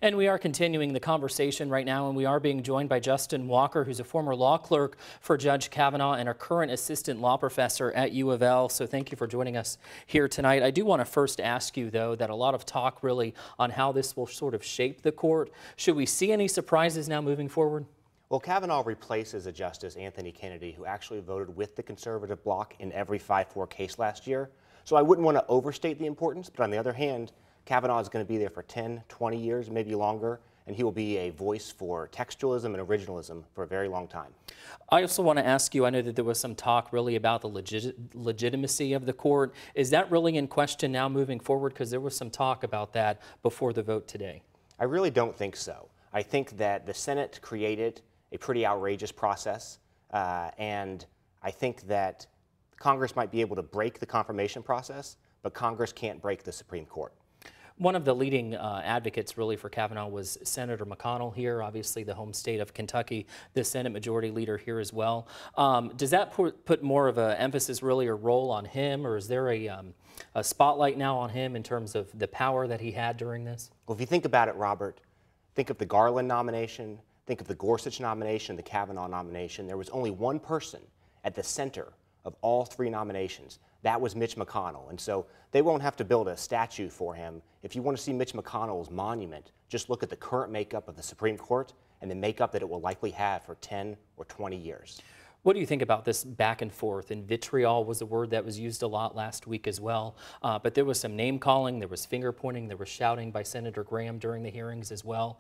And we are continuing the conversation right now, and we are being joined by Justin Walker, who's a former law clerk for Judge Kavanaugh and a current assistant law professor at U of L. So thank you for joining us here tonight. I do want to first ask you, though, that a lot of talk really on how this will sort of shape the court. Should we see any surprises now moving forward? Well, Kavanaugh replaces a Justice, Anthony Kennedy, who actually voted with the conservative bloc in every 5-4 case last year. So I wouldn't want to overstate the importance, but on the other hand, Kavanaugh is going to be there for 10, 20 years, maybe longer, and he will be a voice for textualism and originalism for a very long time. I also want to ask you, I know that there was some talk really about the legitimacy of the court. Is that really in question now moving forward? Because there was some talk about that before the vote today. I really don't think so. I think that the Senate created a pretty outrageous process, and I think that Congress might be able to break the confirmation process, but Congress can't break the Supreme Court. One of the leading advocates really for Kavanaugh was Senator McConnell here, obviously the home state of Kentucky, the Senate Majority Leader here as well. Does that put more of an emphasis really or role on him, or is there a spotlight now on him in terms of the power that he had during this? Well, if you think about it, Robert, think of the Garland nomination, think of the Gorsuch nomination, the Kavanaugh nomination. There was only one person at the center of all three nominations. That was Mitch McConnell. And so they won't have to build a statue for him. If you want to see Mitch McConnell's monument, just look at the current makeup of the Supreme Court and the makeup that it will likely have for 10 or 20 years. What do you think about this back and forth? And vitriol was a word that was used a lot last week as well. But there was some name calling, there was finger pointing, there was shouting by Senator Graham during the hearings as well.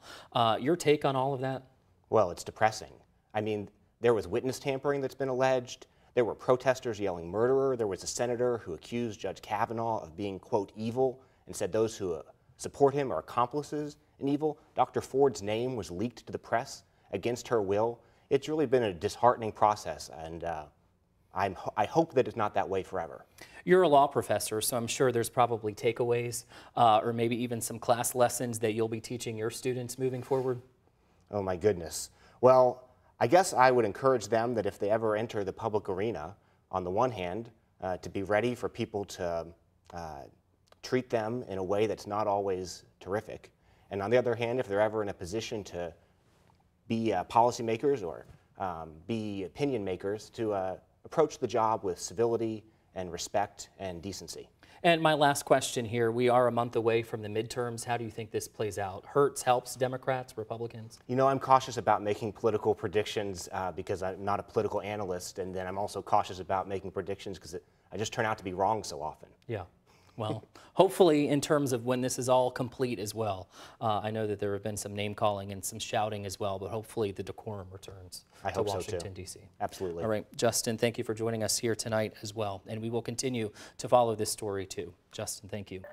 Your take on all of that? Well, it's depressing. I mean, there was witness tampering that's been alleged. There were protesters yelling murderer. There was a senator who accused Judge Kavanaugh of being, quote, evil, and said those who support him are accomplices in evil. Dr. Ford's name was leaked to the press against her will. It's really been a disheartening process, and I hope that it's not that way forever. You're a law professor, so I'm sure there's probably takeaways or maybe even some class lessons that you'll be teaching your students moving forward. Oh, my goodness. Well, I guess I would encourage them that if they ever enter the public arena, on the one hand, to be ready for people to treat them in a way that's not always terrific. And on the other hand, if they're ever in a position to be policymakers or be opinion makers, to approach the job with civility and respect and decency. And my last question here, we are a month away from the midterms. How do you think this plays out? Hurts, helps Democrats, Republicans? You know, I'm cautious about making political predictions because I'm not a political analyst, and then I'm also cautious about making predictions because I just turn out to be wrong so often. Yeah. Well, hopefully in terms of when this is all complete as well. I know that there have been some name calling and some shouting as well, but hopefully the decorum returns to Washington, D.C. Absolutely. All right, Justin, thank you for joining us here tonight as well. And we will continue to follow this story too. Justin, thank you.